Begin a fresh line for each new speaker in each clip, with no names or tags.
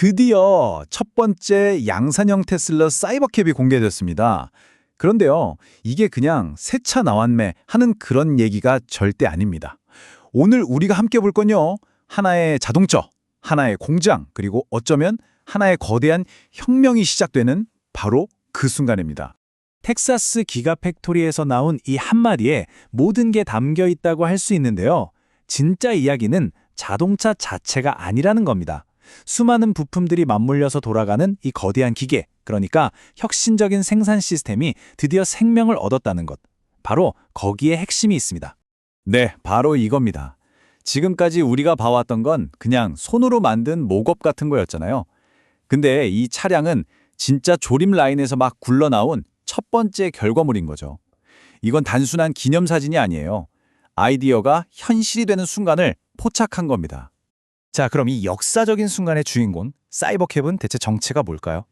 드디어 첫 번째 양산형 테슬라 사이버캡이 공개됐습니다. 그런데요, 이게 그냥 새 차 나왔네 하는 그런 얘기가 절대 아닙니다. 오늘 우리가 함께 볼 건요, 하나의 자동차, 하나의 공장, 그리고 어쩌면 하나의 거대한 혁명이 시작되는 바로 그 순간입니다.
텍사스 기가팩토리에서 나온 이 한마디에 모든 게 담겨 있다고 할 수 있는데요. 진짜 이야기는 자동차 자체가 아니라는 겁니다. 수많은 부품들이 맞물려서 돌아가는 이 거대한 기계, 그러니까 혁신적인 생산 시스템이 드디어 생명을 얻었다는 것. 바로 거기에 핵심이 있습니다.
네, 바로 이겁니다. 지금까지 우리가 봐왔던 건 그냥 손으로 만든 목업 같은 거였잖아요. 근데 이 차량은 진짜 조립 라인에서 막 굴러나온 첫 번째 결과물인 거죠. 이건 단순한 기념사진이 아니에요. 아이디어가 현실이 되는 순간을 포착한 겁니다.
자, 그럼 이 역사적인 순간의 주인공, 사이버캡은 대체 정체가 뭘까요?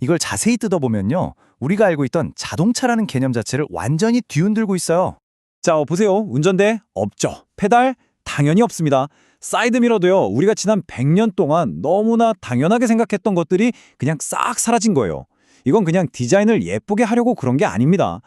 이걸 자세히 뜯어보면요, 우리가 알고 있던 자동차라는 개념 자체를 완전히 뒤흔들고 있어요.
자, 보세요. 운전대 없죠. 페달 당연히 없습니다. 사이드미러도요, 우리가 지난 100년 동안 너무나 당연하게 생각했던 것들이 그냥 싹 사라진 거예요. 이건 그냥 디자인을 예쁘게 하려고 그런 게 아닙니다.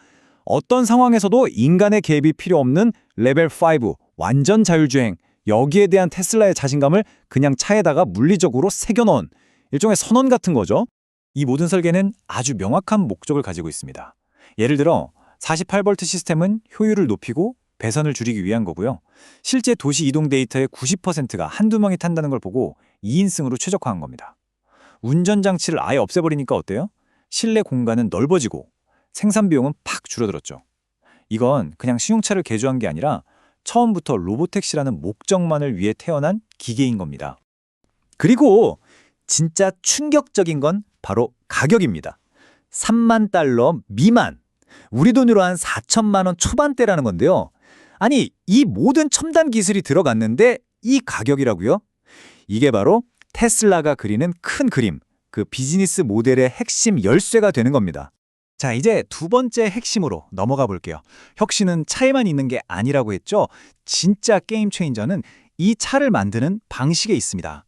어떤 상황에서도 인간의 개입이 필요 없는 레벨 5, 완전 자율주행, 여기에 대한 테슬라의 자신감을 그냥 차에다가 물리적으로 새겨넣은 일종의 선언 같은 거죠. 이 모든 설계는 아주 명확한 목적을 가지고 있습니다. 예를 들어 48V 시스템은 효율을 높이고 배선을 줄이기 위한 거고요. 실제 도시 이동 데이터의 90%가 한두 명이 탄다는 걸 보고 2인승으로 최적화한 겁니다. 운전 장치를 아예 없애버리니까 어때요? 실내 공간은 넓어지고 생산 비용은 팍 줄어들었죠. 이건 그냥 승용차를 개조한 게 아니라 처음부터 로보택시라는 목적만을 위해 태어난 기계인 겁니다. 그리고 진짜 충격적인 건 바로 가격입니다. 3만 달러 미만. 우리 돈으로 한 4천만 원 초반대라는 건데요. 아니, 이 모든 첨단 기술이 들어갔는데 이 가격이라고요? 이게 바로 테슬라가 그리는 큰 그림, 그 비즈니스 모델의 핵심 열쇠가 되는 겁니다. 자, 이제 두 번째 핵심으로 넘어가 볼게요. 혁신은 차에만 있는 게 아니라고 했죠? 진짜 게임 체인저는 이 차를 만드는 방식에 있습니다.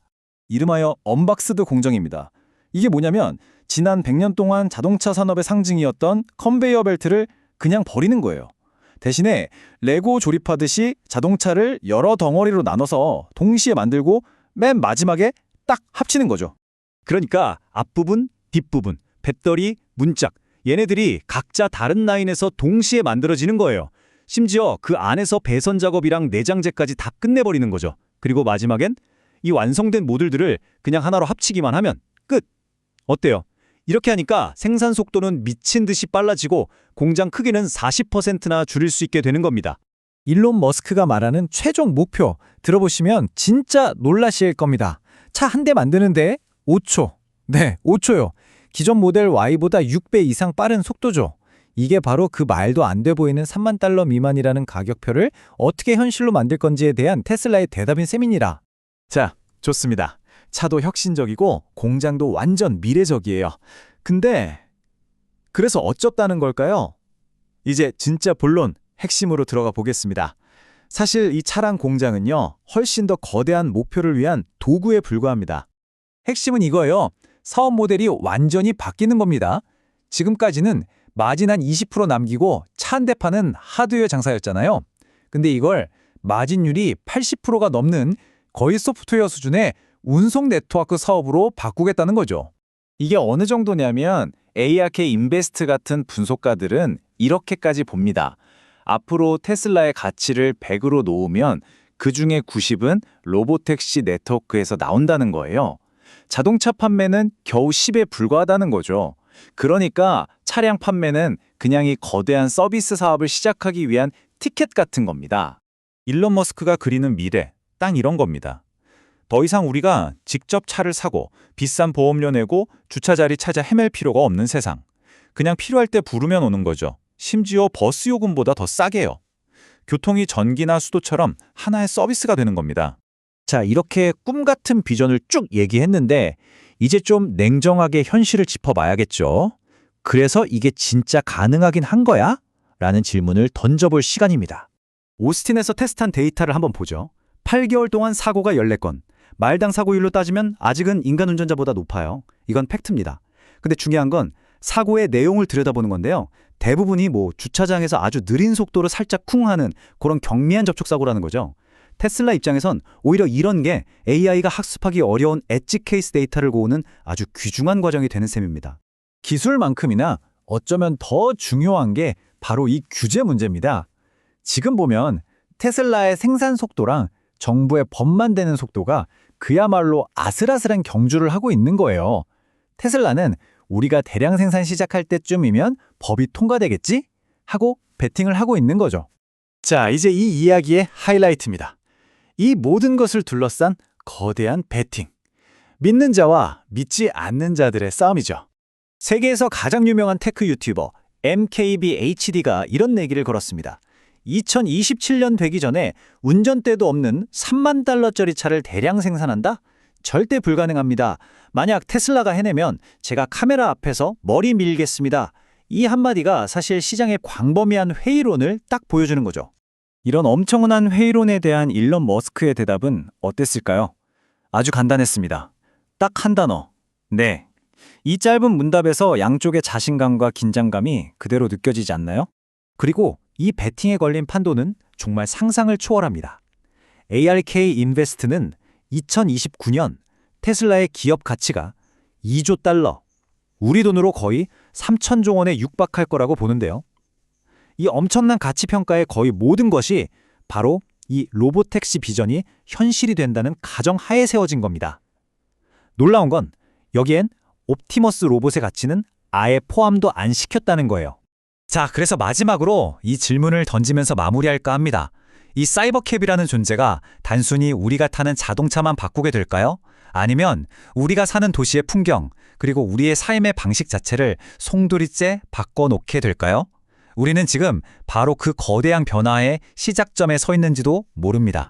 이름하여 언박스드 공정입니다. 이게 뭐냐면 지난 100년 동안 자동차 산업의 상징이었던 컨베이어 벨트를 그냥 버리는 거예요. 대신에 레고 조립하듯이 자동차를 여러 덩어리로 나눠서 동시에 만들고 맨 마지막에 딱 합치는 거죠. 그러니까 앞부분, 뒷부분, 배터리, 문짝, 얘네들이 각자 다른 라인에서 동시에 만들어지는 거예요. 심지어 그 안에서 배선 작업이랑 내장재까지 다 끝내버리는 거죠. 그리고 마지막엔 이 완성된 모듈들을 그냥 하나로 합치기만 하면 끝! 어때요? 이렇게 하니까 생산 속도는 미친 듯이 빨라지고 공장 크기는 40%나 줄일 수 있게 되는 겁니다. 일론 머스크가 말하는 최종 목표 들어보시면 진짜 놀라실 겁니다. 차 한 대 만드는데 5초. 네, 5초요. 기존 모델 Y보다 6배 이상 빠른 속도죠. 이게 바로 그 말도 안 돼 보이는 3만 달러 미만이라는 가격표를 어떻게 현실로 만들 건지에 대한 테슬라의 대답인 셈이니라. 자, 좋습니다. 차도 혁신적이고 공장도 완전 미래적이에요. 근데 그래서 어쩌다는 걸까요? 이제 진짜 본론, 핵심으로 들어가 보겠습니다. 사실 이 차량 공장은요, 훨씬 더 거대한 목표를 위한 도구에 불과합니다. 핵심은 이거예요. 사업 모델이 완전히 바뀌는 겁니다. 지금까지는 마진 한 20% 남기고 차 한 대 파는 하드웨어 장사였잖아요. 근데 이걸 마진율이 80%가 넘는 거의 소프트웨어 수준의 운송 네트워크 사업으로 바꾸겠다는 거죠. 이게 어느 정도냐면 ARK 인베스트 같은 분석가들은 이렇게까지 봅니다. 앞으로 테슬라의 가치를 100으로 놓으면 그중에 90은 로보택시 네트워크에서 나온다는 거예요. 자동차 판매는 겨우 10에 불과하다는 거죠. 그러니까 차량 판매는 그냥 이 거대한 서비스 사업을 시작하기 위한 티켓 같은 겁니다. 일론 머스크가 그리는 미래, 딱 이런 겁니다. 더 이상 우리가 직접 차를 사고 비싼 보험료 내고 주차 자리 찾아 헤맬 필요가 없는 세상. 그냥 필요할 때 부르면 오는 거죠. 심지어 버스 요금보다 더 싸게요. 교통이 전기나 수도처럼 하나의 서비스가 되는 겁니다. 자, 이렇게 꿈 같은 비전을 쭉 얘기했는데 이제 좀 냉정하게 현실을 짚어봐야겠죠. 그래서 이게 진짜 가능하긴 한 거야? 라는 질문을 던져볼 시간입니다. 오스틴에서 테스트한 데이터를 한번 보죠. 8개월 동안 사고가 14건,
마일당 사고율로 따지면 아직은 인간 운전자보다 높아요. 이건 팩트입니다. 근데 중요한 건 사고의 내용을 들여다보는 건데요. 대부분이 주차장에서 아주 느린 속도로 살짝 쿵 하는 그런 경미한 접촉사고라는 거죠. 테슬라 입장에선 오히려 이런 게 AI가 학습하기 어려운 엣지 케이스 데이터를 고우는 아주 귀중한 과정이 되는 셈입니다.
기술만큼이나 어쩌면 더 중요한 게 바로 이 규제 문제입니다. 지금 보면 테슬라의 생산 속도랑 정부의 법만 되는 속도가 그야말로 아슬아슬한 경주를 하고 있는 거예요. 테슬라는 우리가 대량 생산 시작할 때쯤이면 법이 통과되겠지? 하고 베팅을 하고 있는 거죠.
자, 이제 이 이야기의 하이라이트입니다. 이 모든 것을 둘러싼 거대한 베팅. 믿는 자와 믿지 않는 자들의 싸움이죠.
세계에서 가장 유명한 테크 유튜버 MKBHD가 이런 얘기를 걸었습니다. 2027년 되기 전에 운전대도 없는 3만 달러짜리 차를 대량 생산한다? 절대 불가능합니다. 만약 테슬라가 해내면 제가 카메라 앞에서 머리 밀겠습니다. 이 한마디가 사실 시장의 광범위한 회의론을 딱 보여주는 거죠. 이런 엄청난 회의론에 대한 일론 머스크의 대답은 어땠을까요? 아주 간단했습니다. 딱 한 단어. 네. 이 짧은 문답에서 양쪽의 자신감과 긴장감이 그대로 느껴지지 않나요? 그리고 이 베팅에 걸린 판도는 정말 상상을 초월합니다. ARK 인베스트는 2029년 테슬라의 기업 가치가 2조 달러, 우리 돈으로 거의 3천조 원에 육박할 거라고 보는데요. 이 엄청난 가치 평가의 거의 모든 것이 바로 이 로보택시 비전이 현실이 된다는 가정하에 세워진 겁니다. 놀라운 건 여기엔 옵티머스 로봇의 가치는 아예 포함도 안 시켰다는 거예요. 자, 그래서 마지막으로 이 질문을 던지면서 마무리할까 합니다. 이 사이버캡이라는 존재가 단순히 우리가 타는 자동차만 바꾸게 될까요? 아니면 우리가 사는 도시의 풍경, 그리고 우리의 삶의 방식 자체를 송두리째 바꿔놓게 될까요? 우리는 지금 바로 그 거대한 변화의 시작점에 서 있는지도 모릅니다.